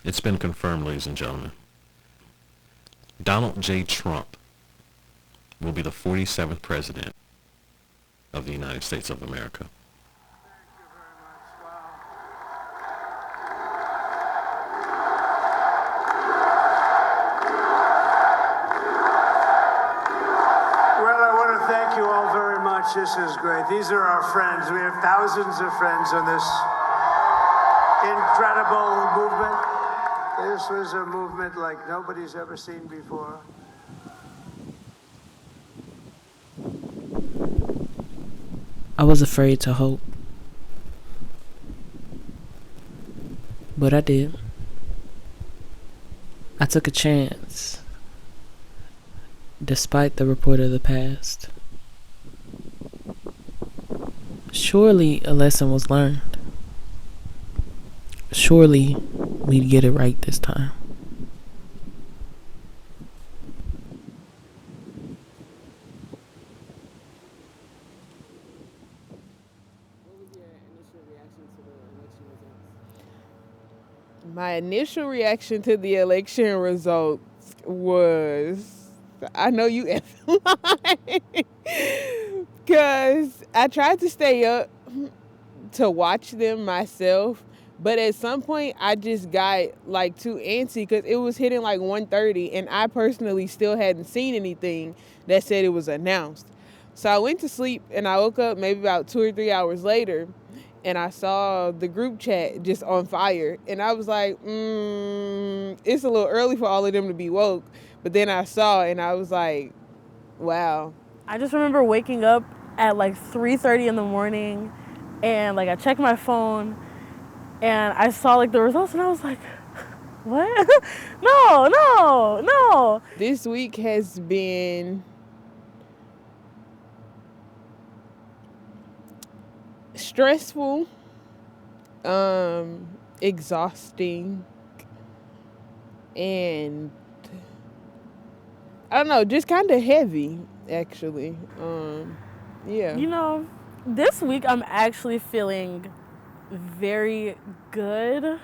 It's been confirmed, ladies and gentlemen. Donald J. Trump will be the 47th president of the United States of America. Thank you all very much. This is great. These are our friends. We have thousands of friends on this incredible movement. This was a movement like nobody's ever seen before. I was afraid to hope, but I did. I took a chance, despite the report of the past. Surely a lesson was learned. Surely we'd get it right this time. My initial reaction to the election results was, I know you effing lying. Because I tried to stay up to watch them myself, but at some point I just got like too antsy because it was hitting like 1:30 and I personally still hadn't seen anything that said it was announced. So I went to sleep and I woke up maybe about 2 or 3 hours later and I saw the group chat just on fire. And I was like, it's a little early for all of them to be woke. But then I saw it and I was like, wow. I just remember waking up at like 3:30 in the morning and like I checked my phone and I saw like the results and I was like, what? No. This week has been stressful, exhausting, and I don't know, just kind of heavy, actually. Yeah. You know, this week I'm actually feeling very good.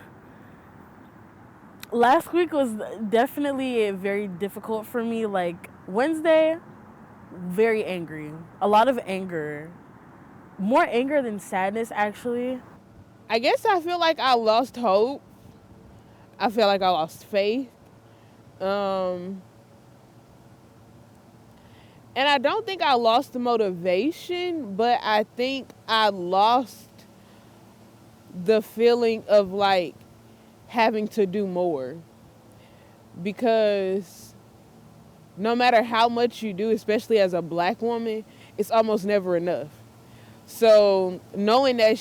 Last week was definitely very difficult for me. Like Wednesday, very angry. A lot of anger. More anger than sadness, actually. I guess I feel like I lost hope. I feel like I lost faith. And I don't think I lost the motivation, but I think I lost the feeling of like having to do more. Because no matter how much you do, especially as a black woman, it's almost never enough. So knowing that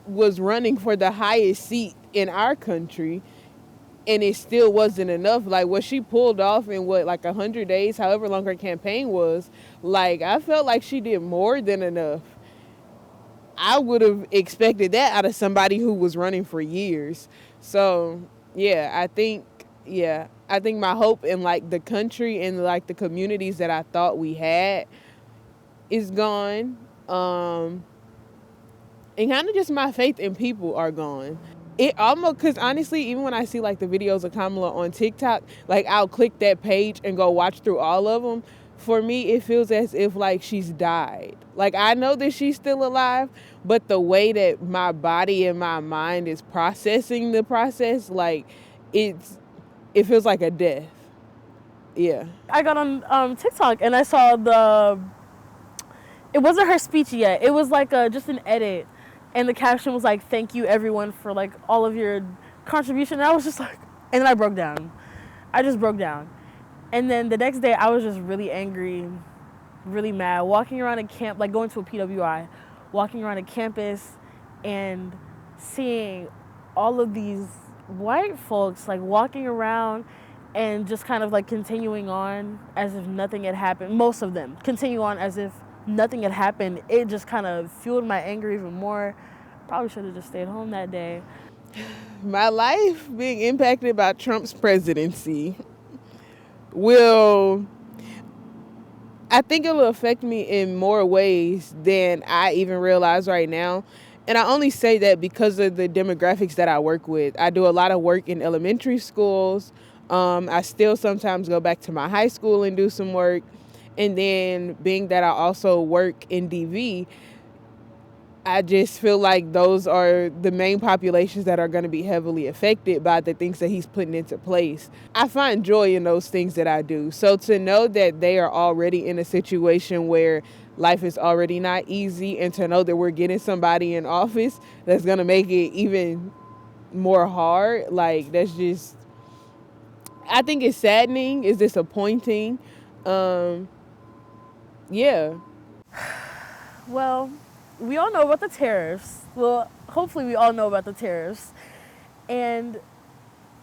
was running for the highest seat in our country, and it still wasn't enough. Like what she pulled off in like 100 days, however long her campaign was, like I felt like she did more than enough. I would have expected that out of somebody who was running for years. So I think my hope in like the country and like the communities that I thought we had is gone. And kind of just my faith in people are gone. It almost, because honestly, even when I see like the videos of Kamala on TikTok, like I'll click that page and go watch through all of them. For me, it feels as if like she's died. Like I know that she's still alive, but the way that my body and my mind is processing the process, like it feels like a death. Yeah. I got on TikTok and I saw it wasn't her speech yet. It was like just an edit. And the caption was like, thank you everyone for like all of your contribution. And I was just like, and then I broke down. I just broke down. And then the next day I was just really angry, really mad, walking around a camp, like going to a PWI, walking around a campus and seeing all of these white folks like walking around and just kind of like continuing on as if nothing had happened. Most of them continue on as if nothing had happened. It just kind of fueled my anger even more. Probably should have just stayed home that day. My life being impacted by Trump's presidency I think it will affect me in more ways than I even realize right now. And I only say that because of the demographics that I work with. I do a lot of work in elementary schools. I still sometimes go back to my high school and do some work. And then being that I also work in DV, I just feel like those are the main populations that are going to be heavily affected by the things that he's putting into place. I find joy in those things that I do. So to know that they are already in a situation where life is already not easy, and to know that we're getting somebody in office that's going to make it even more hard, like, that's just, I think it's saddening, it's disappointing. Yeah. Well, we all know about the tariffs. Well, hopefully we all know about the tariffs. And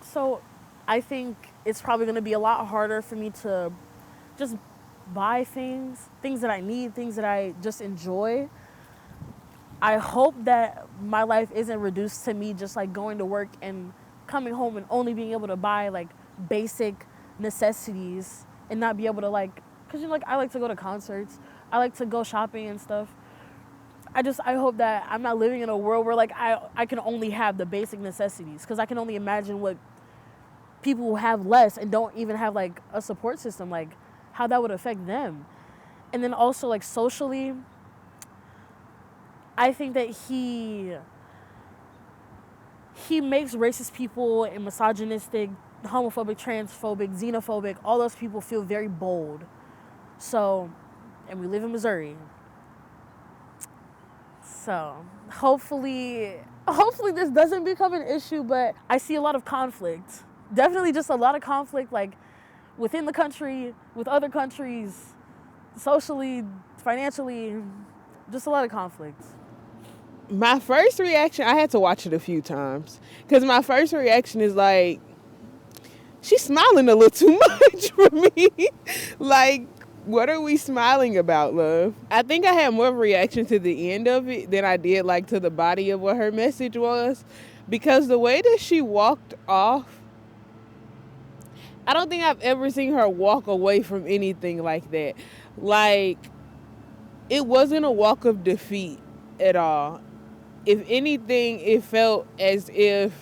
so I think it's probably going to be a lot harder for me to just buy things that I need, things that I just enjoy. I hope that my life isn't reduced to me just like going to work and coming home and only being able to buy like basic necessities and not be able to like, because like I like to go to concerts, I like to go shopping and stuff. I hope that I'm not living in a world where like I can only have the basic necessities, because I can only imagine what people who have less and don't even have like a support system, like how that would affect them. And then also like socially, I think that he makes racist people and misogynistic, homophobic, transphobic, xenophobic, all those people feel very bold. So, and we live in Missouri. So hopefully this doesn't become an issue, but I see a lot of conflict. Definitely just a lot of conflict, like within the country, with other countries, socially, financially, just a lot of conflict. My first reaction, I had to watch it a few times, because my first reaction is like, she's smiling a little too much for me. Like, what are we smiling about, love? I think I had more of a reaction to the end of it than I did like to the body of what her message was, because the way that she walked off, I don't think I've ever seen her walk away from anything like that. Like, it wasn't a walk of defeat at all. If anything, it felt as if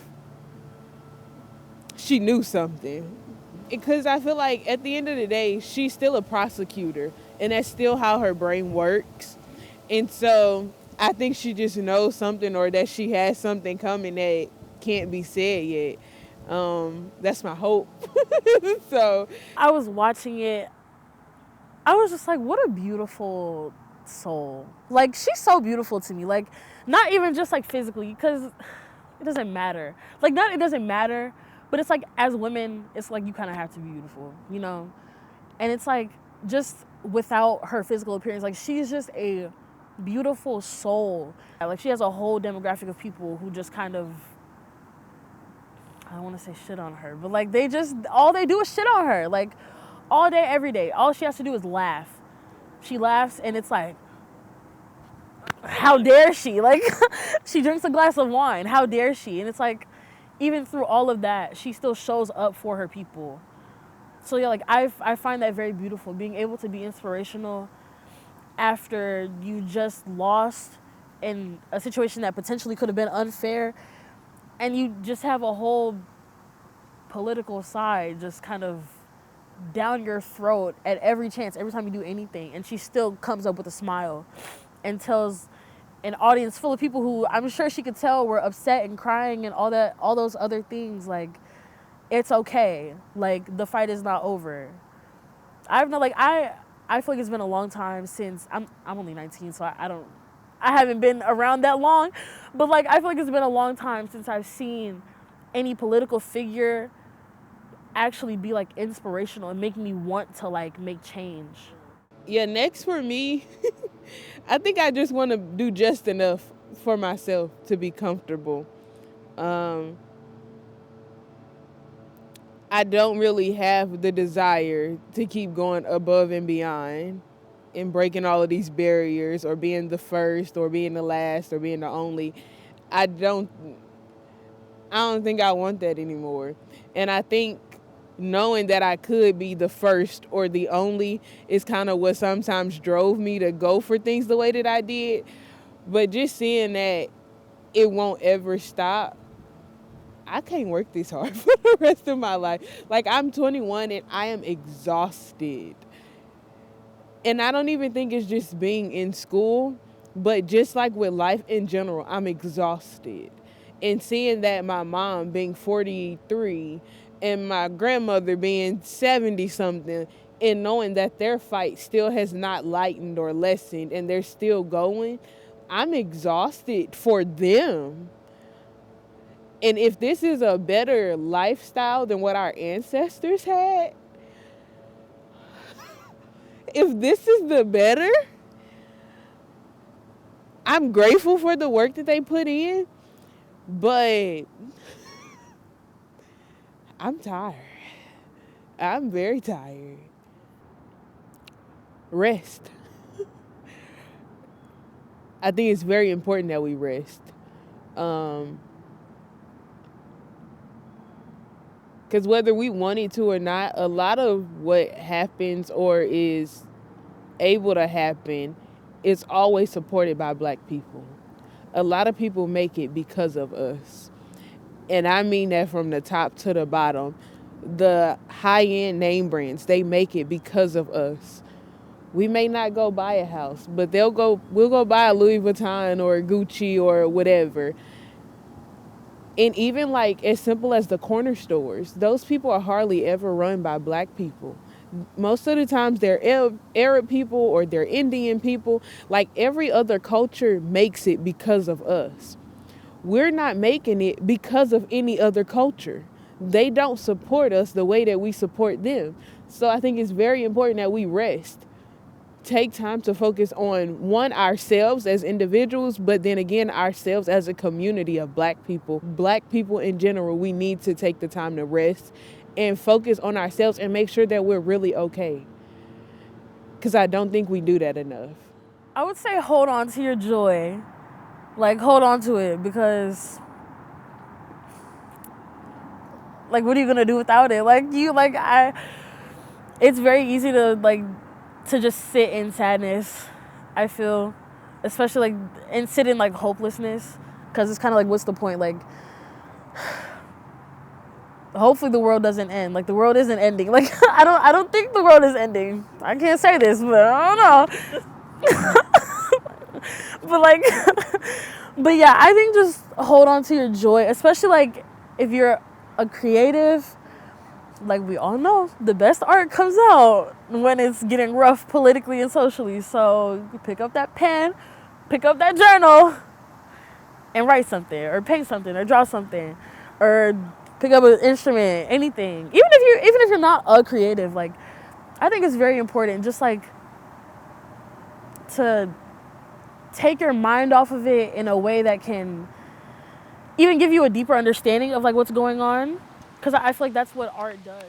she knew something. Because I feel like at the end of the day, she's still a prosecutor, and that's still how her brain works. And so I think she just knows something, or that she has something coming that can't be said yet. That's my hope. So I was watching it, I was just like, what a beautiful soul. Like, she's so beautiful to me. Like, not even just like physically, because it doesn't matter. Like, not it doesn't matter, but it's like, as women, it's like you kind of have to be beautiful, you know? And it's like, just without her physical appearance, like, she's just a beautiful soul. Like, she has a whole demographic of people who just kind of, I don't want to say shit on her, but like, they just, all they do is shit on her. Like, all day, every day. All she has to do is laugh. She laughs, and it's like, how dare she? Like, she drinks a glass of wine. How dare she? And it's like, even through all of that, she still shows up for her people. So yeah, like, I find that very beautiful, being able to be inspirational after you just lost in a situation that potentially could have been unfair, and you just have a whole political side just kind of down your throat at every chance, every time you do anything, and she still comes up with a smile and tells an audience full of people who I'm sure she could tell were upset and crying and all those other things, like, it's okay, like, the fight is not over. I feel like it's been a long time since I'm only 19, so I haven't been around that long, but like, I feel like it's been a long time since I've seen any political figure actually be like inspirational and make me want to like make change. Yeah, next for me, I think I just want to do just enough for myself to be comfortable. I don't really have the desire to keep going above and beyond and breaking all of these barriers, or being the first, or being the last, or being the only. I don't think I want that anymore. And I think knowing that I could be the first or the only is kind of what sometimes drove me to go for things the way that I did. But just seeing that it won't ever stop, I can't work this hard for the rest of my life. Like, I'm 21 and I am exhausted. And I don't even think it's just being in school, but just like with life in general, I'm exhausted. And seeing that my mom being 43 and my grandmother being 70 something, and knowing that their fight still has not lightened or lessened and they're still going, I'm exhausted for them. And if this is a better lifestyle than what our ancestors had, if this is the better, I'm grateful for the work that they put in, but I'm tired. I'm very tired. Rest. I think it's very important that we rest. Because whether we want it to or not, a lot of what happens or is able to happen is always supported by Black people. A lot of people make it because of us. And I mean that from the top to the bottom. The high-end name brands, they make it because of us. We may not go buy a house, but we'll go buy a Louis Vuitton or Gucci or whatever. And even like as simple as the corner stores, those people are hardly ever run by Black people. Most of the times they're Arab people or they're Indian people. Like every other culture makes it because of us. We're not making it because of any other culture. They don't support us the way that we support them. So I think it's very important that we rest. Take time to focus on, one, ourselves as individuals, but then again, ourselves as a community of Black people. Black people in general, we need to take the time to rest and focus on ourselves and make sure that we're really okay. Because I don't think we do that enough. I would say hold on to your joy. Like, hold on to it, because, like, what are you going to do without it? It's very easy to just sit in sadness, I feel, especially and sit in hopelessness, because it's kind of what's the point? Hopefully the world doesn't end. The world isn't ending. I don't think the world is ending. I can't say this, but I don't know. But yeah, I think just hold on to your joy, especially if you're a creative. We all know, the best art comes out when it's getting rough politically and socially. So you pick up that pen, pick up that journal, and write something, or paint something, or draw something, or pick up an instrument, anything. Even if you're not a creative, I think it's very important just to take your mind off of it in a way that can even give you a deeper understanding of what's going on. Because I feel that's what art does.